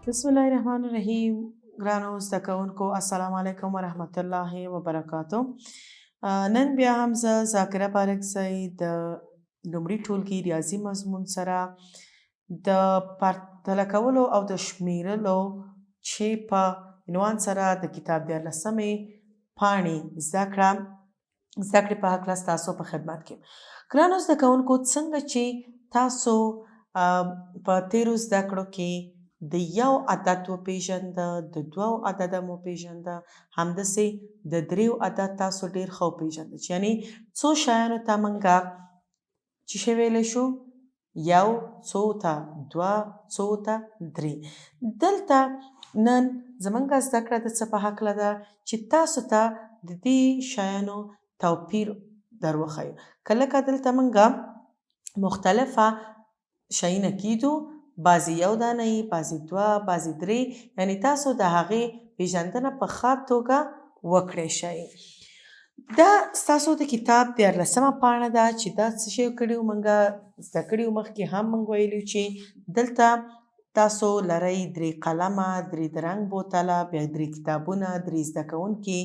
بسم الله الرحمن الرحیم. ګرانو زده کوونکو السلام علیکم ورحمت الله وبرکاتو. نن بیا هم زه ذاکره پارکزی د لومړي ټولګي ریاضي مضمون سره د پرتله کولو او د شمیرلو چې په عنوان سره د کتاب 14مې پاڼې زده کړې په هکله ستاسو په خدمت کې یم. ګرانو زده کوونکو څنګه چې تاسو په تیرو زده کړو کې د یو عدد وپېژنده، د دوو عدده مو وپېژنده، همداسې د دریو عدد تاسو ډېر ښه وپېژنده، چې یعنې څو شیانو ته موږ څه شی ویلی شو؟ یو، څو ته دوه، څو ته درې. دلته نن زموږ زده کړه د څه په هکله ده چې تاسو ته د دې شیانو توپیر در وښیو. که لکه دلته موږ مختلفه شیونه کیدو، بعضې یو دانه یي، بعضې دوه، بعضې درې، یعنې تاسو د هغې پېژندنه په ښه توګه وکړی شئ. دا ستاسو د کتاب 14مه پاڼه ده چې دا څه شی کړي وو موږ زده کړي وو. مخکې هم موږ ویلي چې دلته تاسو لرئ 3 قلمه، 3 د رنګ بوتله، بیا 3 کتابونه، 3 زده کوونکي،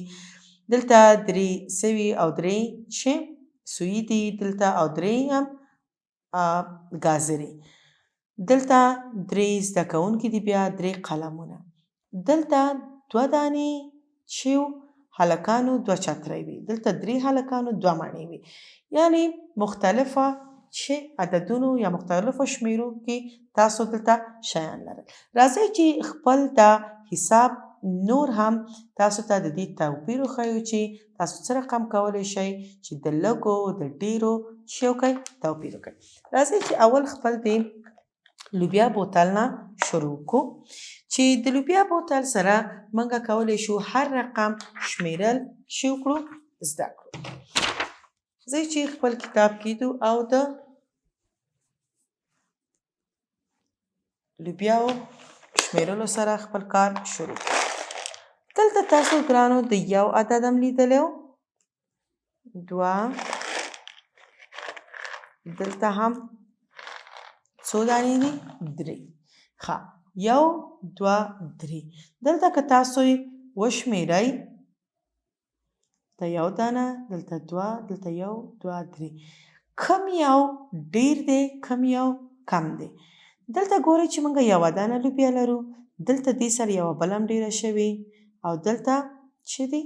دلته 3 سوي او 3 چې سویي دي دلته، او 3 هم ګازرې. دلته 3 زده کوونکي دي، بیا 3 قلمونه. دلته 2 دانې چې هلکانو 2 چترۍ وي، دلته 3 هلکانو 2 مڼې وي. یعنې مختلفه چې عددونو یا مختلفو شمیرو کې تاسو دلته شیان لرل. راځئ چې خپل دا حساب نور هم تاسو ته د دې توپیر وښیو چې تاسو څه رقم کولی شئ چې د لږو د ډېرو څه وکړئ؟ توپیر وکړئ. راځئ چې اول خپل د لوبیا بوتل نه شروع کړو، چې د لوبیا بوتل سره موږ کولی شو هر رقم شمیرل څه وکړو؟ زده کړو. راځئ چې خپل کتاب کیدو او د لوبیاو شمیرلو سره خپل کار شروع کړو. دلته تاسو ګرانو د یو عدد هم لیدلی و، 2، دلته هم څو دانې دي؟ 3. ښه، 1، 2، 3. دلته که تاسو یې وشمیرئ، دلته 1 دانه، دلته 2، دلته 1، 2، 3. کم یو ډیر دی، کم یو کم دی؟ دلته ګورئ چې موږ 1 دانه لوبیا لرو، دلته دې سره یوه بله هم ډیره شوې، او دلته څه دي؟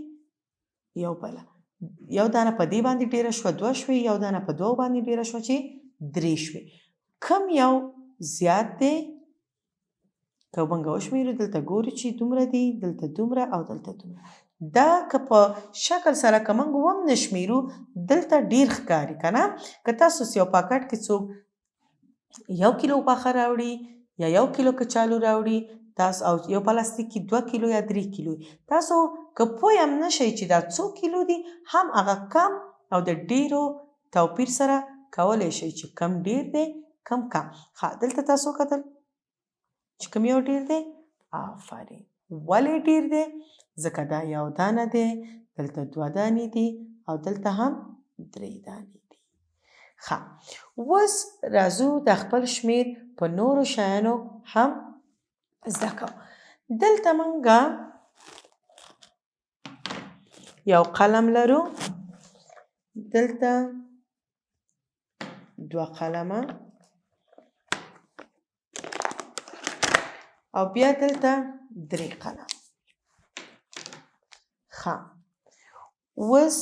یو بله. 1 دانه په دې باندې ډیره شوه، 2 شوې، 1 دانه په 2 باندې ډیره شوه چې 3 شوې. کم یو زیات دی؟ که موږ وشمیرو دلته ګورو چې دومره دي، دلته دومره او دلته دومره. دا که په شکل سره که موږ هم نه شمیرو دلته ډیر ښکاري که نه؟ که تاسو یو پاکټ کې څوک 1 کیلو غوښه راوړي یا 1 کیلو کچالو راوړي، تاسو او یو پلاستیک کې 2 کیلو یا 3 کیلو، تاسو که پوه هم نه شئ چې دا څو کیلو دي، هم هغه کم او د ډیرو توپیر سره کولی شئ چې کم ډیر دی، کم کم. ښه، دلته تاسو کتل چې کم یو ډیر دی؟ آفرین. ولې ډیر دی؟ ځکه دا 1 دانه دی، دلته 2 دانې دي، او دلته هم 3 دانې دي. ښه، اوس راځو د خپل شمیر په نورو شیانو هم زده کوو. دلته موږ یو قلم لرو، دلته 2 قلمه، او بیا دلته 3 قلم. ښه، اوس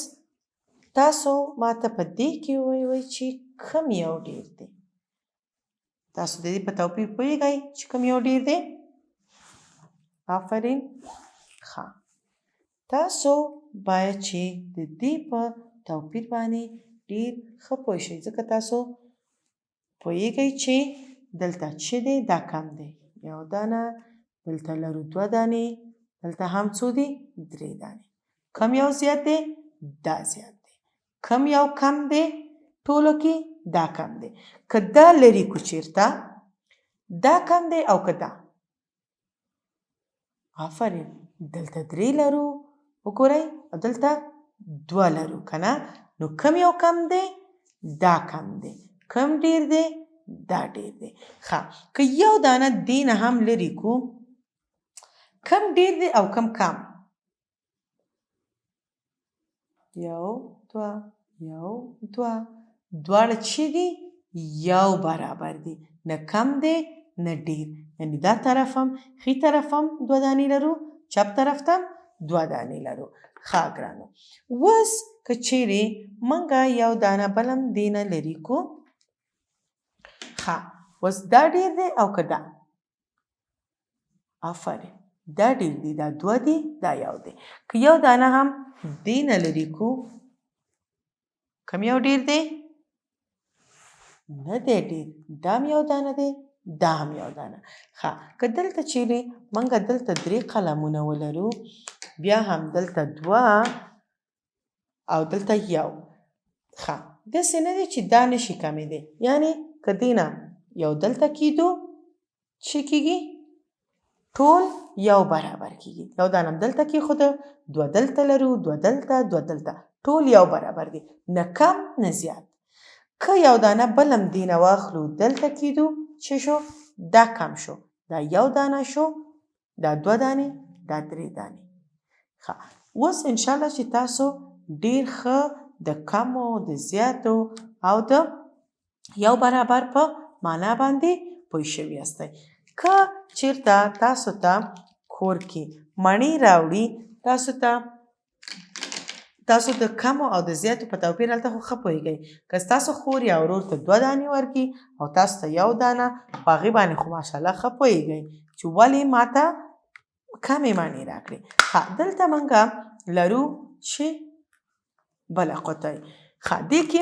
تاسو ماته په دې کې ووایئ چې کوم یو ډیر دی؟ تاسو د دې په توپیر پوهیږئ چې کوم یو ډیر دی؟ آفرین. ښه، تاسو باید چې د دې په توپیر باندې ډیر ښه پوه شئ، ځکه تاسو پوهیږئ چې دلته څه دی؟ دا کم دی، 1 دانه، دلته لرو 2 دانې، دلته هم څو دي؟ 3 دانې. کم یو زیات دی؟ دا زیات دی. کم یو کم دی؟ ټولو کې دا کم دی. که دا لري کو چیرته، دا کم دی، او که دا. آفرین. دلته 3 لرو، وګورئ، او دلته 2 لرو که نه؟ نو کم یو کم دی؟ دا کم دی. کم ډیر دی؟ دا ډیر دی. ښه، که 1 دانه دې نه هم لرې کو، کم ډیر دی او کم کم. یو دوه یو دوه دواړه چې دي یو برابر دي، نه کم دی نه ډیر. یعنې دا طرف هم ښي طرف هم 2 دانې لرو، چپ طرف ته هم 2 دانې لرو. ښه ګرانو، اوس که چیرې موږ یو دانه بل هم دې نه لرې کړو، ښه اوس دا ډیر دی او که دا؟ آفرین، دا ډیر دی، دا 2 دی، دا 1 دی. که یو دانه هم دې نه لرې کړو، کوم یو ډیر دی؟ نه دی ډیر، دا هم یو دانه دی، دا هم یو دانه. ښه که دلته چیرې موږ دلته 3 قلمونه ولرو، بیا هم دلته 2 او دلته 1. ښه داسې نه دی چې دا نشي کمېدی، یعنې که دې نه یو دلته کېدو څه کېږي؟ ټول یو برابر کېږي. یو دانه هم دلته کېښوده، 2 دلته لرو، 2 دلته، 2 دلته، ټول یو برابر دي، نه کم نه زیات. که یو دانه بل هم دې نه واخلو دلته کېدو، څه شو؟ دا کم شو، دا 1 دانه شو، دا 2 دانې، دا 3 دانې. ښه اوس انشاءالله چې تاسو ډیر ښه د کمو، د زیاتو او د یو برابر په معنا باندې پوه شوي یاستئ. که چیرته تاسو ته کور کې مڼې راوړي، تاسو د کمو او د زیاتو په توپیر هلته خو ښه پوهېږئ. که ستاسو خور یا ورور ته 2 دانې ورکړي او تاسو ته 1 دانه، په هغې باندې خو ماشاءالله ښه پوهېږئ چې ولې ماته کمې مڼې راکړې. ښه دلته موږ لرو چې بله قطعه. ښه دې کې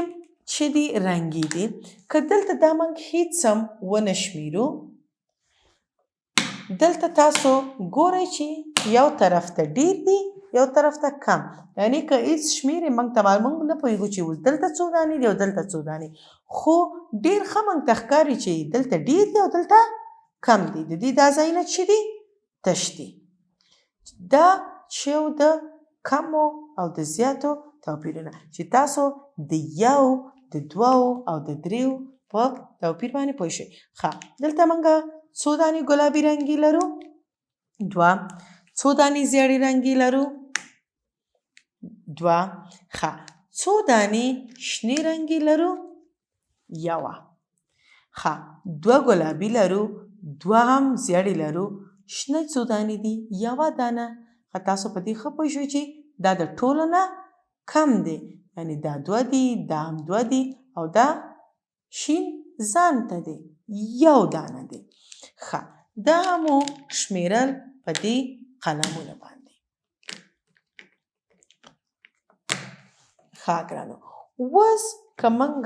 چې دي رنګي دي. که دلته دا موږ هیڅ هم ونه شمېرو، دلته تاسو ګورئ چې یو طرف ته ډیر دي، یو طرف ته کم. یعنې که هیڅ شمېرې موږ ته موږ نه پوهېږو چې اوس دلته څو دانې دي او دلته څو دانې، خو ډیر ښه موږ ته ښکاري چې دلته ډیر دي او دلته کم دي. د دې دا ځایونه چې دي تش دي. دا چې د کمو او د زیاتو توپیرونه چې تاسو د 1 د 2 او د 3 په توپیر باندې پوه شئ. ښه دلته موږ څو دانې ګلابي رنګي لرو؟ 2. څو دانې زیړې رنګي لرو؟ 2. ښه څو دانې شنې رنګي لرو؟ 1. ښه 2 ګلابي لرو، 2 هم زیړې لرو، شنه څو دانې دي؟ 1 دانه. ښه تاسو په دې ښه پوه شوئ چې دا د ټولو نه کم دی، یعنې دا 2 دي، دا هم 2 دي او دا شین ځان ته دی 1 دانه دی. ښه دا مو شمېرل په دې قلمونو باندې. ښه ګرانو، اوس که موږ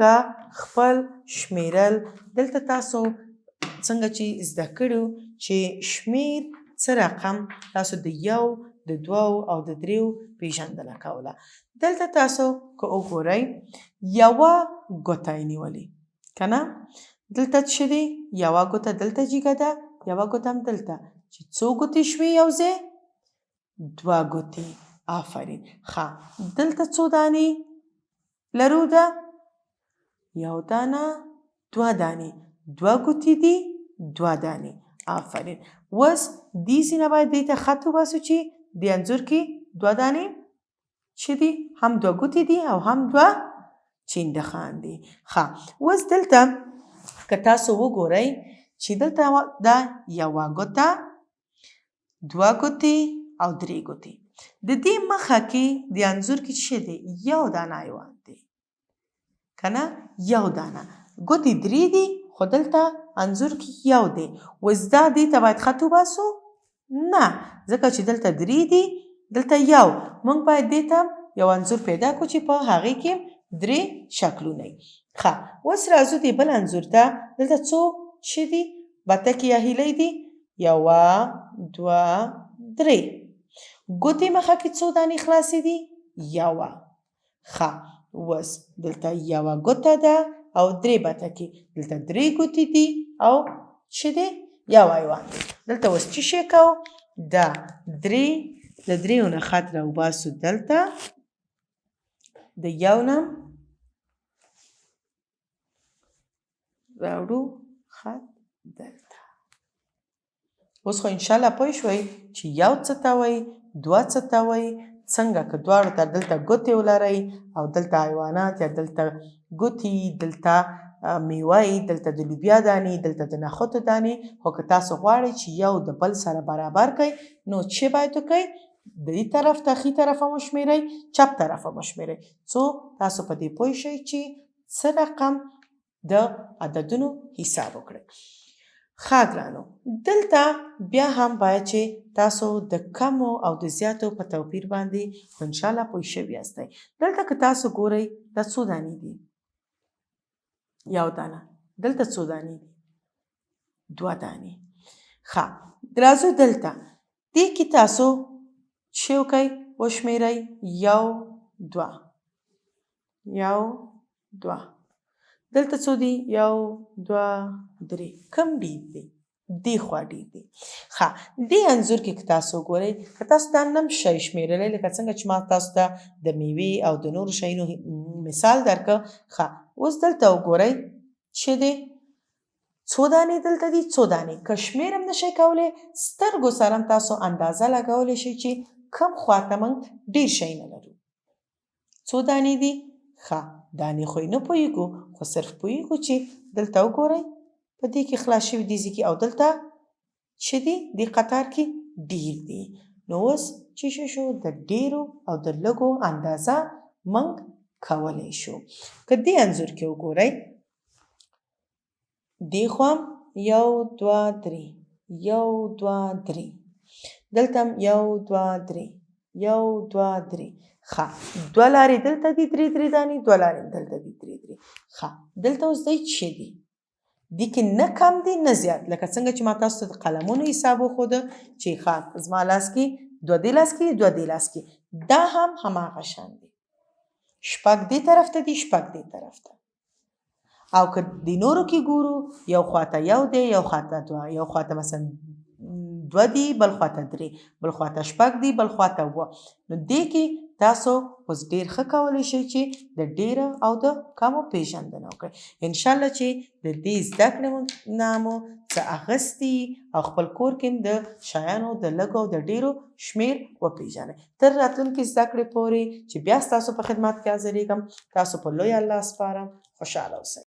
خپل شمېرل دلته تاسو څنګه چې زده کړو چې شمېر څه رقم، تاسو د 1 د 2 او د 3 پیژندنه کوله. دلته تاسو که وګورئ 1 ګوته یې نیولې که نه، دلته څه دی؟ 1 ګوته دلته جګه ده، 1 ګوته هم دلته، چې څو ګوتې شوې یو ځای؟ 2 ګوتې. آفرین. ښه دلته څو دانې لرو؟ ده 1 دانه، 2 دانې، 2 ګوتې دي، 2 دانې. آفرین. اوس دې ځای نه باید دې ته خط وباسو چې دې انځور کې 2 دانې چې دي هم 2 ګوتې دي او هم 2 چینډخان دي. ښه اوس دلته که تاسو وګورئ چې دلته دا 1 ګوته، 2 ګوتې او 3 ګوتې. د دې مخه کې د انځور کې څه دی؟ 1 دانه حیوان دی که نه؟ 1 دانه. ګوتې 3 دي خو دلته انځور کې 1 دی. اوس دا دې ته باید خط وباسو؟ نه، ځکه چې دلته 3 دي، دلته 1. موږ باید دې ته یو انځور پیدا کړو چې په هغې کې 3 شکلونه وي. ښه اوس راځو دې بل انځور ته. دلته څو څه دي؟ بتکې یا هیلۍ دي. 1 2 3. ګوتې مخه کې څو دانې خلاصې دي؟ 1. ښه اوس دلته 1 ګوته ده او 3 بتکې، دلته 3 ګوتې دي او څه دی؟ 1 حیوان دی. دلته اوس څه شی کوو؟ دا 3 د 3 نه خط راوباسو، دلته د 1 نه راوړو خط دلته. اوس خو انشاءالله پوه شوئ چې یو څه ته وایي، دوه څه ته وایي، څنګه که دواړو ته دلته ګوتې ولرئ او دلته حیوانات یا دلته ګوتې، دلته میوه یي، دلته د لوبیا دانې، دلته د نخودو دانې، خو که تاسو غواړئ چې یو د بل سره برابر کړئ نو چې باید وکړئ د دې طرف ته ښي طرف هم وشمېرئ، چپ طرف هم وشمېرئ، څو تاسو په دې پوه شئ چې څه رقم د عددونو حساب وکړئ. ښه ګرانو، دلته بیا هم باید چې تاسو د کمو او د زیاتو په توپیر باندې انشاءالله پوه شوي یاستئ. دلته که تاسو ګورئ دا څو دانې دي؟ یو دانه. دلته څو دانې دي؟ دوه دانې. ښه، راځو دلته دې کې تاسو چې وکئ وشمېرئ یو دوه یو دوه. دلته څو دي؟ یو دوه درې. کم ډېر دی؟ دې خوا ډېر دی. ښه، دې انځور کې که تاسو ګورئ، که تاسو دا نم شی شمېرلی لکه څنګه چې ما تاسو ته د میوې او د نورو شیانو مثال درکړ. ښه، اوس دلته وګورئ چې دی څو دانې دلته دي؟ څو دانې. که شمېر هم نشئ کولی، سترګو سره هم تاسو اندازه لګولی شئ چې کم خواته موږ ډېر شی نه لرو. څو دانې دي؟ ښه، دانې خو یې نه پوهېږو، خو صرف پوهېږو چې دلته وګورئ په دې کې خلاص شوي دي کې او دلته چې دي دې قطار کې ډېر دي. نو اوس چې شو د ډېرو او د لږو اندازه موږ کولی شو. که دې انځور کې وګورئ دې خوا هم یو دوه درې یو دوه درې، دلته هم یو دوه درې یو دوه درې. ښه، دوه لارې دلته دي درې درې دانې، دوه لارې دلته دي درې درې. ښه، دلته اوس دی چې دي دې کې نه کم دي نه زیات، لکه څنګه چې ما تاسو ته د قلمونو حساب وښوده چې ښه زما لاس کې دوه دې لاس کې دوه دې لاس کې، دا هم هماغه شان دي. شپږ دې طرف ته دي شپږ دې طرف ته. او که د نورو کې ګورو یو خواته یو دی یو خواته دوه، یو خواته مثلا دوه دي بل خواته درې، بل خواته شپږ دي بل خواته اووه. نو دې کې تاسو اوس ډېر ښه کولی شئ چې د ډېره او د کمو پېژندنه وکړئ. انشاءالله چې د دې زده کړې نه مو څه اخیستي او خپل کور کې د شیانو د لږو او د ډېرو شمېر وپېژنئ. تر راتلونکي زده کړې پورې چې بیا ستاسو په خدمت کې حاضرېږم، تاسو په لوی الله سپارم. خوشحاله اوسئ.